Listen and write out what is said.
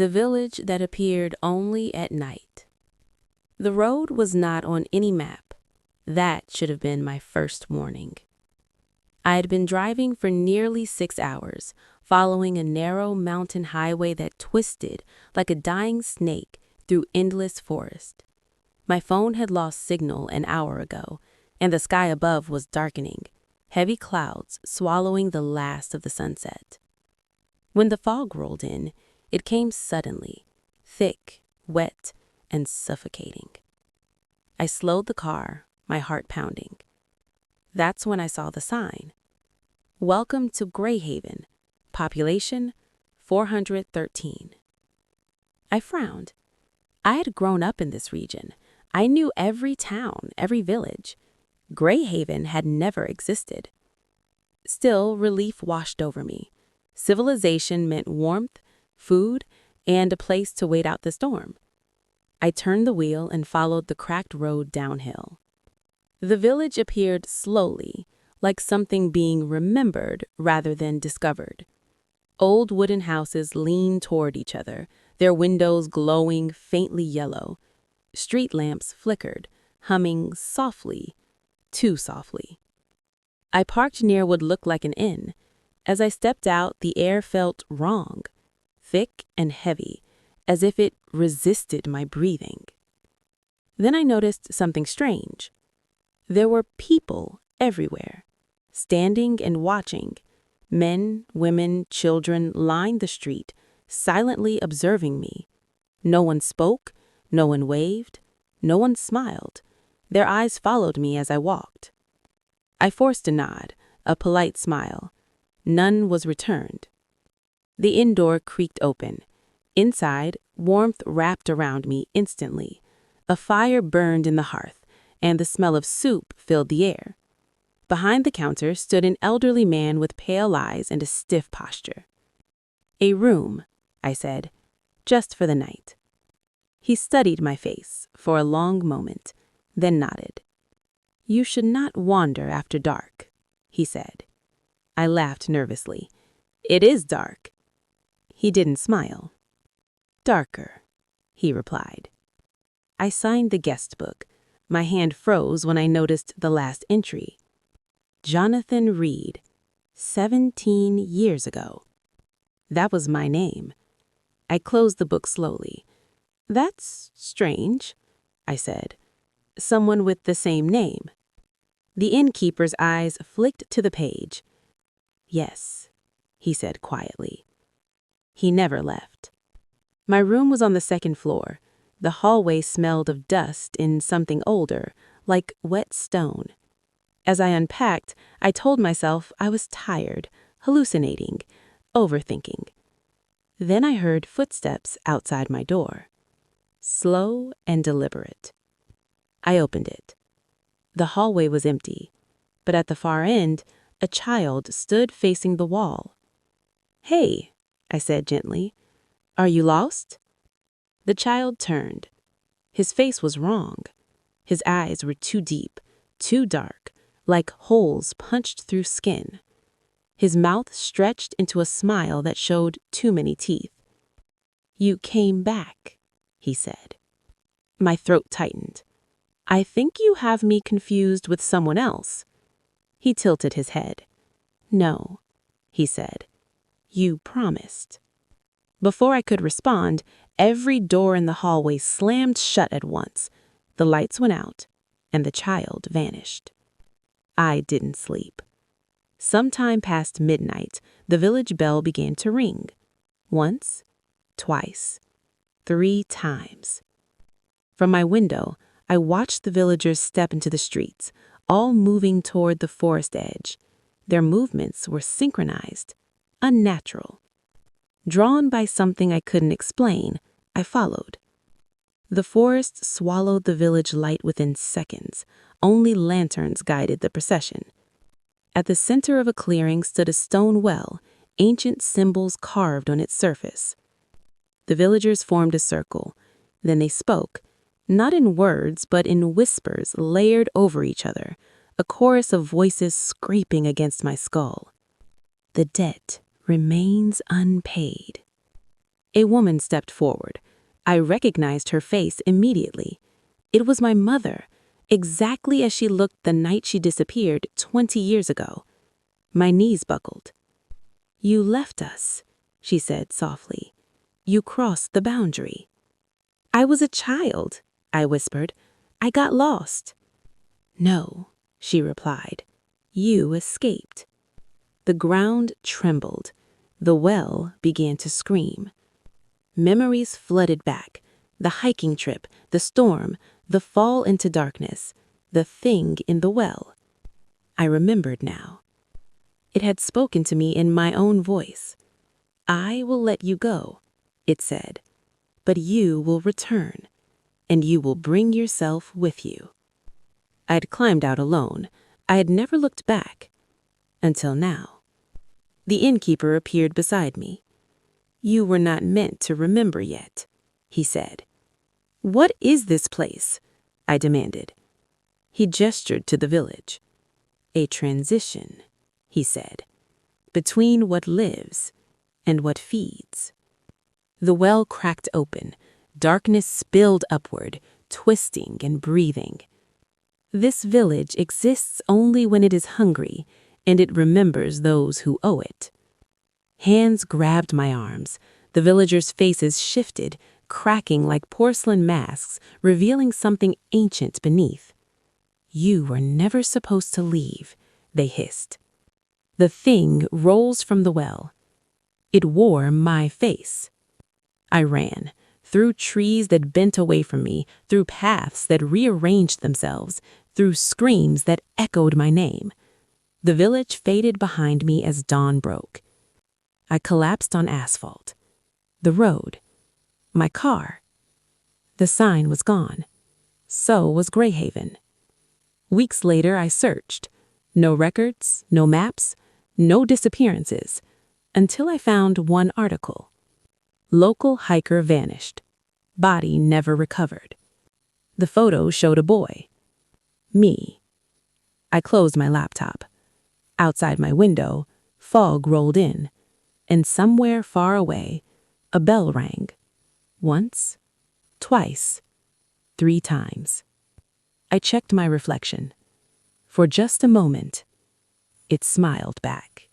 the village that appeared only at night. The road was not on any map. That should have been my first warning. I had been driving for nearly 6 hours, following a narrow mountain highway that twisted like a dying snake through endless forest. My phone had lost signal an hour ago, and the sky above was darkening, heavy clouds swallowing the last of the sunset. When the fog rolled in, it came suddenly, thick, wet, and suffocating. I slowed the car, my heart pounding. That's when I saw the sign. Welcome to Greyhaven, population 413. I frowned. I had grown up in this region. I knew every town, every village. Greyhaven had never existed. Still, relief washed over me. Civilization meant warmth, food, and a place to wait out the storm. I turned the wheel and followed the cracked road downhill. The village appeared slowly, like something being remembered rather than discovered. Old wooden houses leaned toward each other, their windows glowing faintly yellow. Street lamps flickered, humming softly, too softly. I parked near what looked like an inn. As I stepped out, the air felt wrong, thick and heavy, as if it resisted my breathing. Then I noticed something strange. There were people everywhere, standing and watching. Men, women, children lined the street, silently observing me. No one spoke, no one waved, no one smiled. Their eyes followed me as I walked. I forced a nod, a polite smile. None was returned. The inn door creaked open. Inside, warmth wrapped around me instantly. A fire burned in the hearth, and the smell of soup filled the air. Behind the counter stood an elderly man with pale eyes and a stiff posture. "A room," I said, "just for the night." He studied my face for a long moment, then nodded. "You should not wander after dark," he said. I laughed nervously. "It is dark." He didn't smile. "Darker," he replied. I signed the guest book. My hand froze when I noticed the last entry. Jonathan Reed, 17 years ago. That was my name. I closed the book slowly. "That's strange," I said. "Someone with the same name." The innkeeper's eyes flicked to the page. "Yes," he said quietly. He never left. My room was on the second floor. The hallway smelled of dust in something older, like wet stone. As I unpacked, I told myself I was tired, hallucinating, overthinking. Then I heard footsteps outside my door. Slow and deliberate. I opened it. The hallway was empty, but at the far end, a child stood facing the wall. "Hey," I said gently, "are you lost?" The child turned. His face was wrong. His eyes were too deep, too dark, like holes punched through skin. His mouth stretched into a smile that showed too many teeth. "You came back," he said. My throat tightened. "I think you have me confused with someone else." He tilted his head. "No," he said. "You promised." Before I could respond, every door in the hallway slammed shut at once. The lights went out, and the child vanished. I didn't sleep. Sometime past midnight, the village bell began to ring. Once, twice, 3 times. From my window, I watched the villagers step into the streets, all moving toward the forest edge. Their movements were synchronized, unnatural. Drawn by something I couldn't explain, I followed. The forest swallowed the village light within seconds. Only lanterns guided the procession. At the center of a clearing stood a stone well, ancient symbols carved on its surface. The villagers formed a circle. Then they spoke, not in words, but in whispers layered over each other, a chorus of voices scraping against my skull. "The debt remains unpaid." A woman stepped forward. I recognized her face immediately. It was my mother, exactly as she looked the night she disappeared 20 years ago. My knees buckled. "You left us," she said softly. "You crossed the boundary." "I was a child," I whispered. "I got lost." "No," she replied. "You escaped." The ground trembled. The well began to scream. Memories flooded back. The hiking trip, the storm, the fall into darkness, the thing in the well. I remembered now. It had spoken to me in my own voice. "I will let you go," it said, "but you will return, and you will bring yourself with you." I'd climbed out alone. I had never looked back. Until now. The innkeeper appeared beside me. "You were not meant to remember yet," he said. "What is this place?" I demanded. He gestured to the village. "A transition," he said, "between what lives and what feeds." The well cracked open. Darkness spilled upward, twisting and breathing. This village exists only when it is hungry, and it remembers those who owe it. Hands grabbed my arms. The villagers' faces shifted, cracking like porcelain masks, revealing something ancient beneath. "You were never supposed to leave," they hissed. The thing rolls from the well. It wore my face. I ran, through trees that bent away from me, through paths that rearranged themselves, through screams that echoed my name. The village faded behind me as dawn broke. I collapsed on asphalt. The road. My car. The sign was gone. So was Greyhaven. Weeks later, I searched. No records, no maps, no disappearances, until I found one article. Local hiker vanished. Body never recovered. The photo showed a boy. Me. I closed my laptop. Outside my window, fog rolled in, and somewhere far away, a bell rang. Once, twice, 3 times. I checked my reflection. For just a moment, it smiled back.